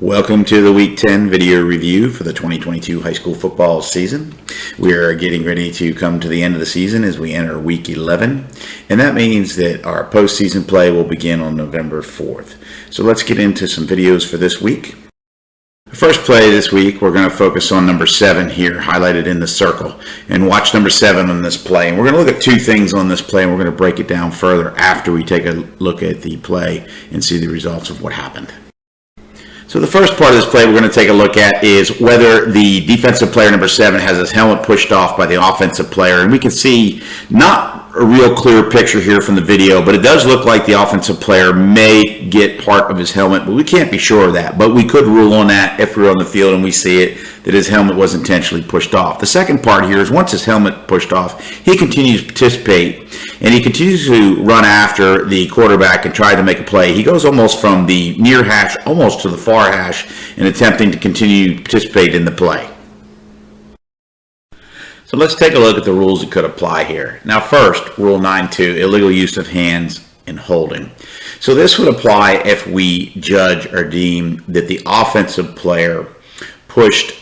Welcome to the Week 10 video review for the 2022 high school football season. We are getting ready to come to the end of the season as we enter Week 11, and that means that our postseason play will begin on November 4th. So let's get into some videos for this week. The first play this week, we're going to focus on number 7 here, highlighted in the circle, and watch number 7 on this play. And we're going to look at two things on this play, and we're going to break it down further after we take a look at the play and see the results of what happened. So the first part of this play we're going to take a look at is whether the defensive player number 7 has his helmet pushed off by the offensive player. And we can see not a real clear picture here from the video, but it does look like the offensive player may get part of his helmet, but we can't be sure of that. But we could rule on that if we're on the field and we see it, that his helmet was intentionally pushed off. The second part here is once his helmet pushed off, he continues to participate, and he continues to run after the quarterback and try to make a play. He goes almost from the near hash almost to the far hash in attempting to continue to participate in the play. So let's take a look at the rules that could apply here. Now first, Rule 9.2, illegal use of hands in holding. So this would apply if we judge or deem that the offensive player pushed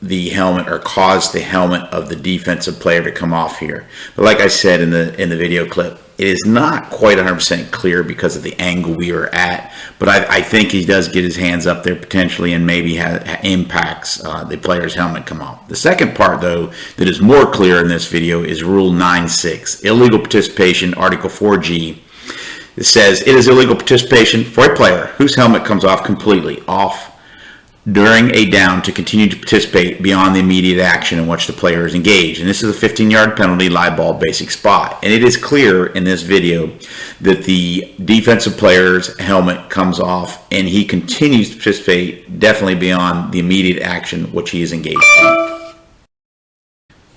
the helmet or caused the helmet of the defensive player to come off here. But like I said in the video clip, it is not quite 100% clear because of the angle we are at, but I think he does get his hands up there potentially and maybe impacts the player's helmet come off. The second part, though, that is more clear in this video is Rule 9.6, illegal participation, Article 4G. It says it is illegal participation for a player whose helmet comes off completely off during a down to continue to participate beyond the immediate action in which the player is engaged. And this is a 15-yard penalty, live ball, basic spot. And it is clear in this video that the defensive player's helmet comes off and he continues to participate definitely beyond the immediate action which he is engaged in.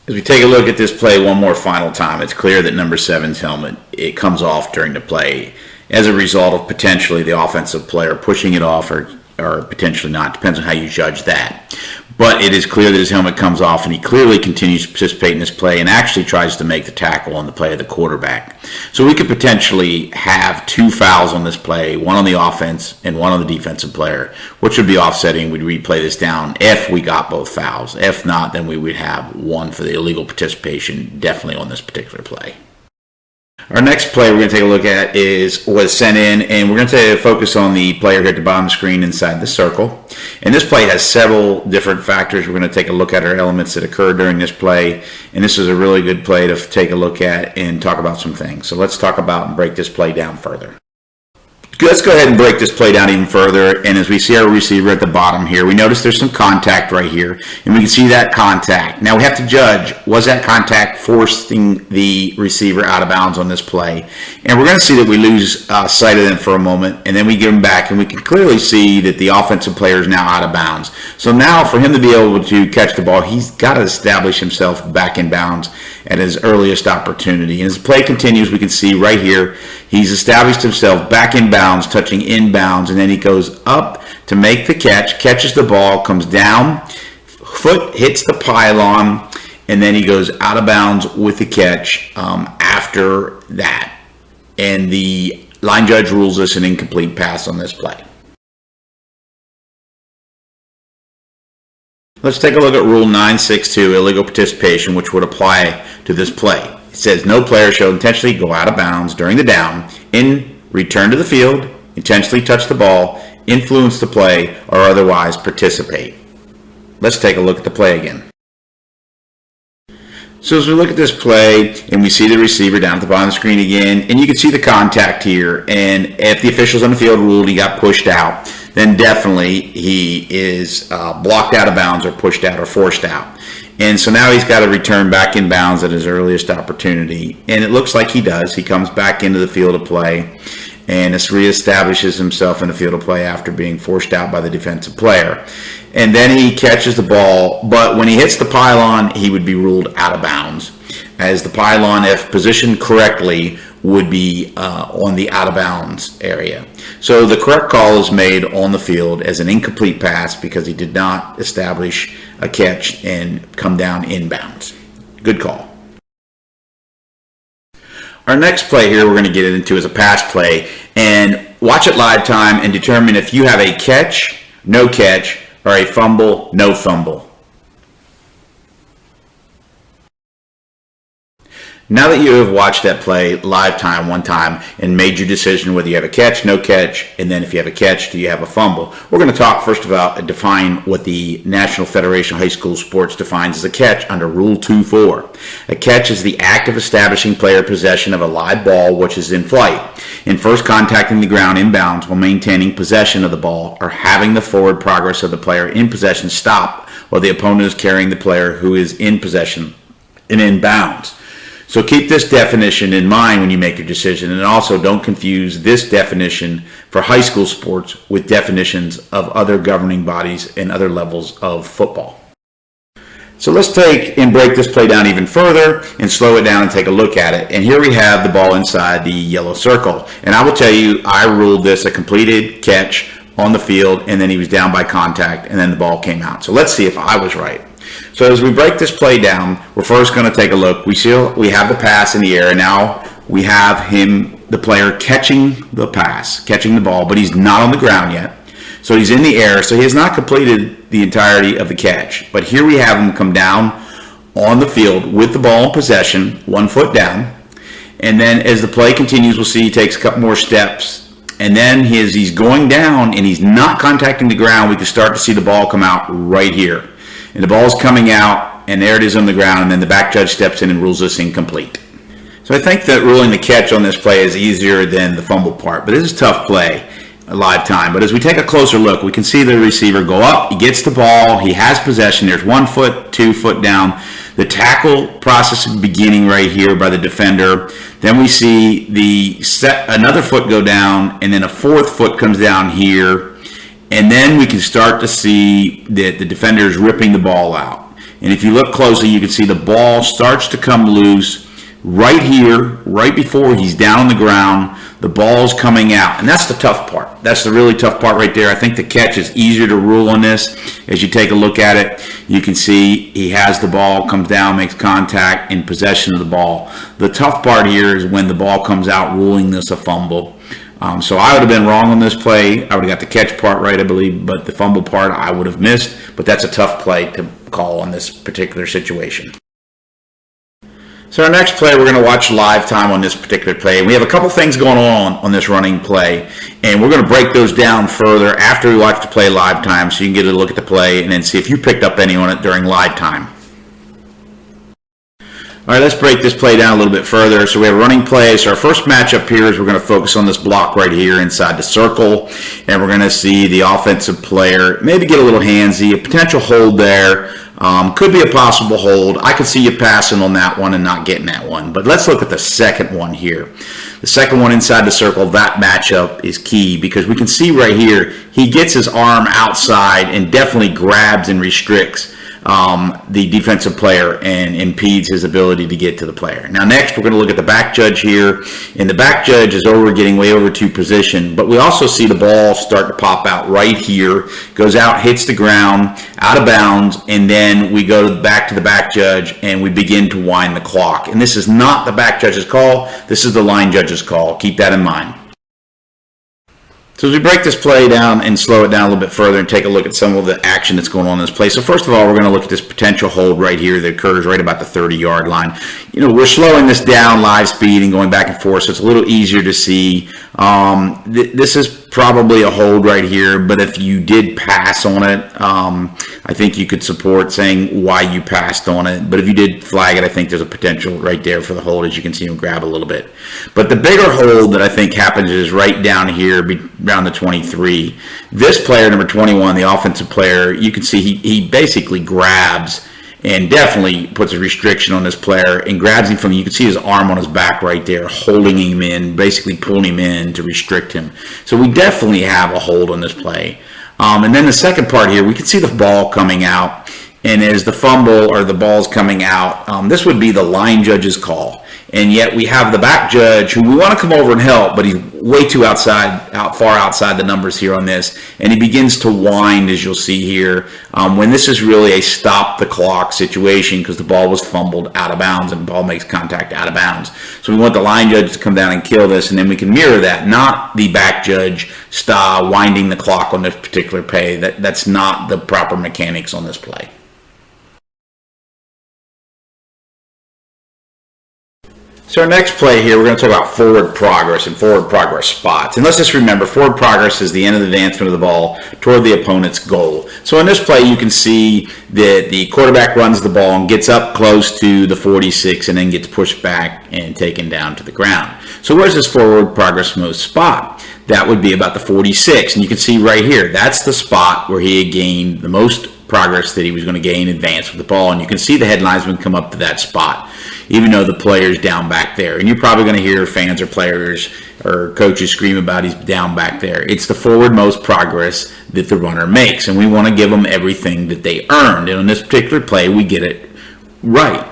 As we take a look at this play one more final time, it's clear that number 7's helmet, it comes off during the play as a result of potentially the offensive player pushing it off or potentially not. Depends on how you judge that. But it is clear that his helmet comes off and he clearly continues to participate in this play and actually tries to make the tackle on the play of the quarterback. So we could potentially have 2 fouls on this play, one on the offense and one on the defensive player, which would be offsetting. We'd replay this down if we got both fouls. If not, then we would have one for the illegal participation definitely on this particular play. Our next play we're going to take a look at was sent in, and we're going to focus on the player here at the bottom of the screen inside the circle. And this play has several different factors. We're going to take a look at our elements that occurred during this play, and this is a really good play to take a look at and talk about some things. So let's talk about and break this play down further. Let's go ahead and break this play down even further, and as we see our receiver at the bottom here, we notice there's some contact right here, and we can see that contact. Now we have to judge, was that contact forcing the receiver out of bounds on this play? And we're going to see that we lose sight of them for a moment, and then we give them back, and we can clearly see that the offensive player is now out of bounds. So now for him to be able to catch the ball, he's got to establish himself back in bounds at his earliest opportunity. And as the play continues, we can see right here, he's established himself back in bounds, touching inbounds, and then he goes up to make the catch, catches the ball, comes down, foot hits the pylon, and then he goes out of bounds with the catch after that. And the line judge rules this an incomplete pass on this play. Let's take a look at Rule 9.6.2, illegal participation, which would apply to this play. It says no player shall intentionally go out of bounds during the down, return to the field, intentionally touch the ball, influence the play, or otherwise participate. Let's take a look at the play again. So as we look at this play and we see the receiver down at the bottom of the screen again, and you can see the contact here, and if the officials on the field ruled he got pushed out, then definitely he is blocked out of bounds or pushed out or forced out. And so now he's got to return back in bounds at his earliest opportunity. And it looks like he does. He comes back into the field of play and reestablishes himself in the field of play after being forced out by the defensive player. And then he catches the ball, but when he hits the pylon, he would be ruled out of bounds, as the pylon, if positioned correctly, would be on the out of bounds area. So the correct call is made on the field as an incomplete pass because he did not establish a catch and come down inbounds. Good call. Our next play here we're going to get into is a pass play, and watch it live time and determine if you have a catch no catch, or a fumble, no fumble. Now that you have watched that play live time one time and made your decision whether you have a catch, no catch, and then if you have a catch, do you have a fumble, we're going to talk first about define what the National Federation of High School Sports defines as a catch under Rule 2.4. A catch is the act of establishing player possession of a live ball which is in flight, and first contacting the ground in bounds while maintaining possession of the ball or having the forward progress of the player in possession stop while the opponent is carrying the player who is in possession and in bounds. So keep this definition in mind when you make your decision, and also don't confuse this definition for high school sports with definitions of other governing bodies and other levels of football. So let's take and break this play down even further and slow it down and take a look at it. And here we have the ball inside the yellow circle. And I will tell you, I ruled this a completed catch on the field, and then he was down by contact, and then the ball came out. So let's see if I was right. So as we break this play down, we're first going to take a look. We have the pass in the air, and now we have the player catching the pass, catching the ball, but he's not on the ground yet. So he's in the air, so he has not completed the entirety of the catch. But here we have him come down on the field with the ball in possession, 1 foot down. And then as the play continues, we'll see he takes a couple more steps. And then as he's going down and he's not contacting the ground, we can start to see the ball come out right here. And the ball's coming out, and there it is on the ground, and then the back judge steps in and rules this incomplete. So I think that ruling the catch on this play is easier than the fumble part, but this is a tough play, live time. But as we take a closer look, we can see the receiver go up, he gets the ball, he has possession, there's 1 foot, 2 foot down. The tackle process is beginning right here by the defender. Then we see another foot go down, and then a 4th foot comes down here. And then we can start to see that the defender is ripping the ball out. And if you look closely, you can see the ball starts to come loose right here, right before he's down on the ground. The ball's coming out. And that's the tough part. That's the really tough part right there. I think the catch is easier to rule on this. As you take a look at it, you can see he has the ball, comes down, makes contact, in possession of the ball. The tough part here is when the ball comes out, ruling this a fumble. So I would have been wrong on this play. I would have got the catch part right, I believe, but the fumble part I would have missed. But that's a tough play to call on this particular situation. So our next play, we're going to watch live time on this particular play. We have a couple things going on this running play, and we're going to break those down further after we watch the play live time, so you can get a look at the play and then see if you picked up any on it during live time. All right, let's break this play down a little bit further. So we have a running play. So our first matchup here is we're going to focus on this block right here inside the circle, and we're going to see the offensive player maybe get a little handsy, a potential hold there. Could be a possible hold. I could see you passing on that one and not getting that one. But let's look at the second one here. The second one inside the circle, that matchup is key because we can see right here, he gets his arm outside and definitely grabs and restricts the defensive player and impedes his ability to get to the player. Now next we're going to look at the back judge here, and the back judge is getting way over to position, but we also see the ball start to pop out right here, goes out, hits the ground, out of bounds, and then we go back to the back judge and we begin to wind the clock. And this is not the back judge's call, this is the line judge's call. Keep that in mind. So as we break this play down and slow it down a little bit further and take a look at some of the action that's going on in this play. So first of all, we're going to look at this potential hold right here that occurs right about the 30-yard line. You know, we're slowing this down live speed and going back and forth, so it's a little easier to see. This is probably a hold right here, but if you did pass on it, I think you could support saying why you passed on it. But if you did flag it, I think there's a potential right there for the hold, as you can see him grab a little bit. But the bigger hold that I think happens is right down here around the 23. This player, number 21, the offensive player, you can see he basically grabs and definitely puts a restriction on this player and grabs him from, you can see his arm on his back right there, holding him in, basically pulling him in to restrict him. So we definitely have a hold on this play. And then the second part here, we can see the ball coming out, and as the fumble or the ball's coming out, this would be the line judge's call. And yet we have the back judge who we want to come over and help, but he's way too far outside the numbers here on this, and he begins to wind, as you'll see here, when this is really a stop the clock situation because the ball was fumbled out of bounds and the ball makes contact out of bounds. So we want the line judge to come down and kill this, and then we can mirror that, not the back judge style winding the clock on this particular play. That's not the proper mechanics on this play. So our next play here, we're going to talk about forward progress and forward progress spots. And let's just remember, forward progress is the end of the advancement of the ball toward the opponent's goal. So in this play, you can see that the quarterback runs the ball and gets up close to the 46 and then gets pushed back and taken down to the ground. So where's this forward progress most spot? That would be about the 46. And you can see right here, that's the spot where he had gained the most progress that he was going to gain advance with the ball. And you can see the head linesman come up to that spot, even though the player's down back there. And you're probably going to hear fans or players or coaches scream about he's down back there. It's the forward most progress that the runner makes, and we want to give them everything that they earned. And on this particular play, we get it right.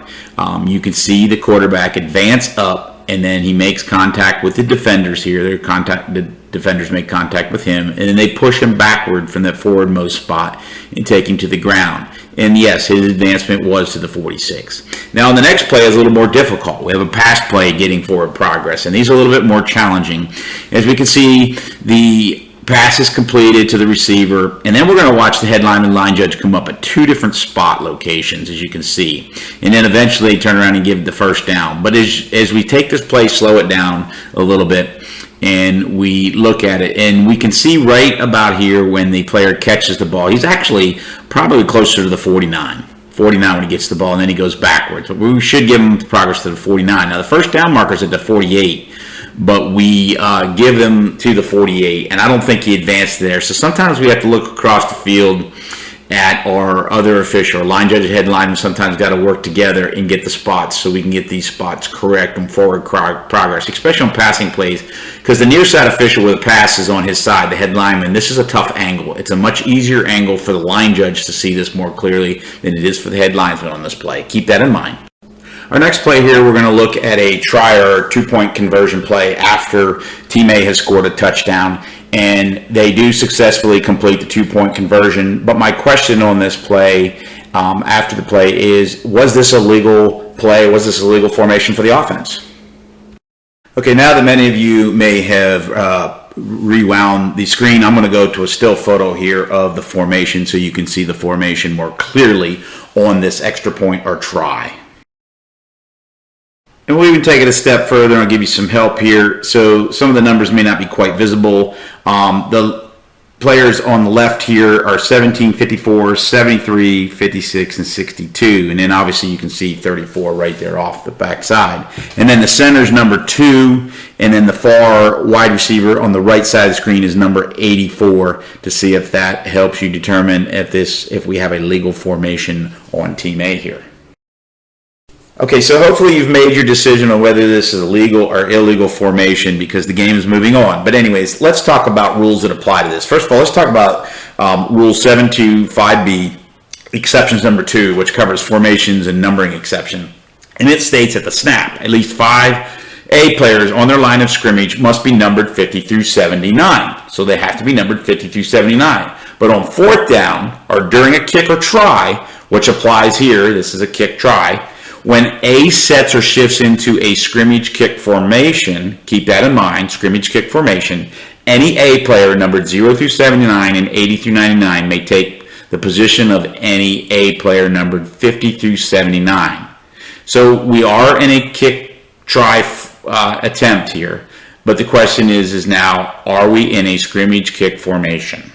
You can see the quarterback advance up, and then he makes contact with the defenders here. The defenders make contact with him, and then they push him backward from that forward most spot and take him to the ground. And yes, his advancement was to the 46. Now, the next play is a little more difficult. We have a pass play getting forward progress, and these are a little bit more challenging. As we can see, the pass is completed to the receiver, and then we're going to watch the headline and line judge come up at two different spot locations, as you can see. And then eventually turn around and give the first down. But as we take this play, slow it down a little bit, and we look at it, and we can see right about here when the player catches the ball, he's actually probably closer to the 49 when he gets the ball, and then he goes backwards. But we should give him progress to the 49. Now, the first down marker is at the 48, but we give him to the 48, and I don't think he advanced there. So sometimes we have to look across the field at our other official, line judge, head lineman, sometimes got to work together and get the spots so we can get these spots correct on forward progress, especially on passing plays, because the near side official with the pass is on his side, the head lineman. This is a tough angle. It's a much easier angle for the line judge to see this more clearly than it is for the head linesman on this play. Keep that in mind. Our next play here, we're going to look at a try or two-point conversion play after Team A has scored a touchdown, and they do successfully complete the two-point conversion. But my question on this play after the play is, was this a legal play? Was this a legal formation for the offense? Okay, now that many of you may have rewound the screen, I'm going to go to a still photo here of the formation so you can see the formation more clearly on this extra point or try. And we'll even take it a step further and I'll give you some help here. So some of the numbers may not be quite visible. The players on the left here are 17, 54, 73, 56, and 62. And then obviously you can see 34 right there off the back side. And then the center's number 2, and then the far wide receiver on the right side of the screen is number 84, to see if that helps you determine if we have a legal formation on Team A here. Okay, so hopefully you've made your decision on whether this is a legal or illegal formation because the game is moving on. But anyways, let's talk about rules that apply to this. First of all, let's talk about Rule 725B, exceptions number 2, which covers formations and numbering exception. And it states at the snap, at least 5 A players on their line of scrimmage must be numbered 50 through 79. So they have to be numbered 50 through 79. But on fourth down, or during a kick or try, which applies here, this is a kick try, when A sets or shifts into a scrimmage kick formation, keep that in mind, scrimmage kick formation, any A player numbered 0 through 79 and 80 through 99 may take the position of any A player numbered 50 through 79. So we are in a kick try attempt here, but the question is now, are we in a scrimmage kick formation?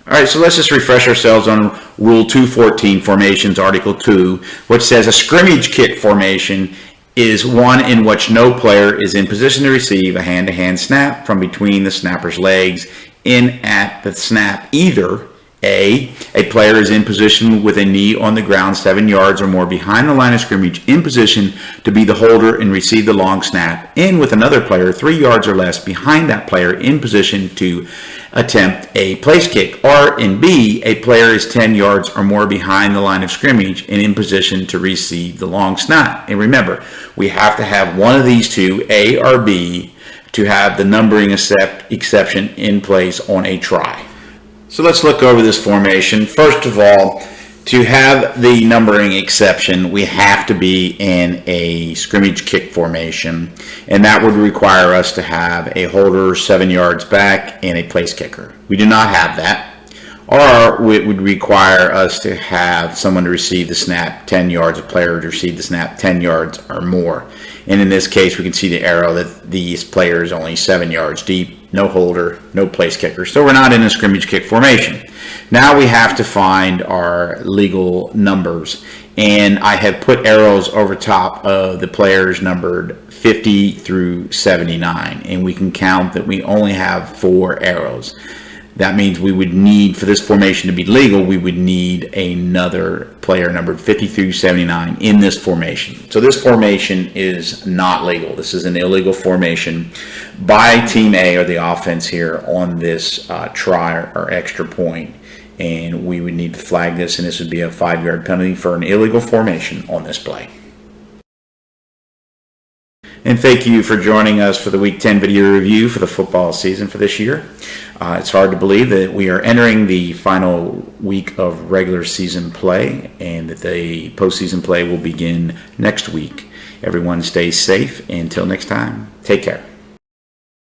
All right, so let's just refresh ourselves on Rule 214, Formations, Article 2, which says a scrimmage kick formation is one in which no player is in position to receive a hand-to-hand snap from between the snapper's legs in at the snap. Either A player is in position with a knee on the ground 7 yards or more behind the line of scrimmage in position to be the holder and receive the long snap, and with another player 3 yards or less behind that player in position to attempt a place kick, or in B, a player is 10 yards or more behind the line of scrimmage and in position to receive the long snap. And remember, we have to have one of these two, A or B, to have the numbering exception in place on a try. So let's look over this formation. First of all, to have the numbering exception, we have to be in a scrimmage kick formation, and that would require us to have a holder 7 yards back and a place kicker. We do not have that. Or it would require us to have someone to receive the snap 10 yards, a player to receive the snap 10 yards or more. And in this case, we can see the arrow that these players only 7 yards deep, no holder, no place kicker. So we're not in a scrimmage kick formation. Now we have to find our legal numbers. And I have put arrows over top of the players numbered 50 through 79. And we can count that we only have 4 arrows. That means we would need, for this formation to be legal, we would need another player numbered 50 through 79 in this formation. So this formation is not legal. This is an illegal formation by Team A, or the offense here, on this try or extra point. And we would need to flag this, and this would be a 5-yard penalty for an illegal formation on this play. And thank you for joining us for the Week 10 video review for the football season for this year. It's hard to believe that we are entering the final week of regular season play, and that the postseason play will begin next week. Everyone stay safe. Until next time, take care.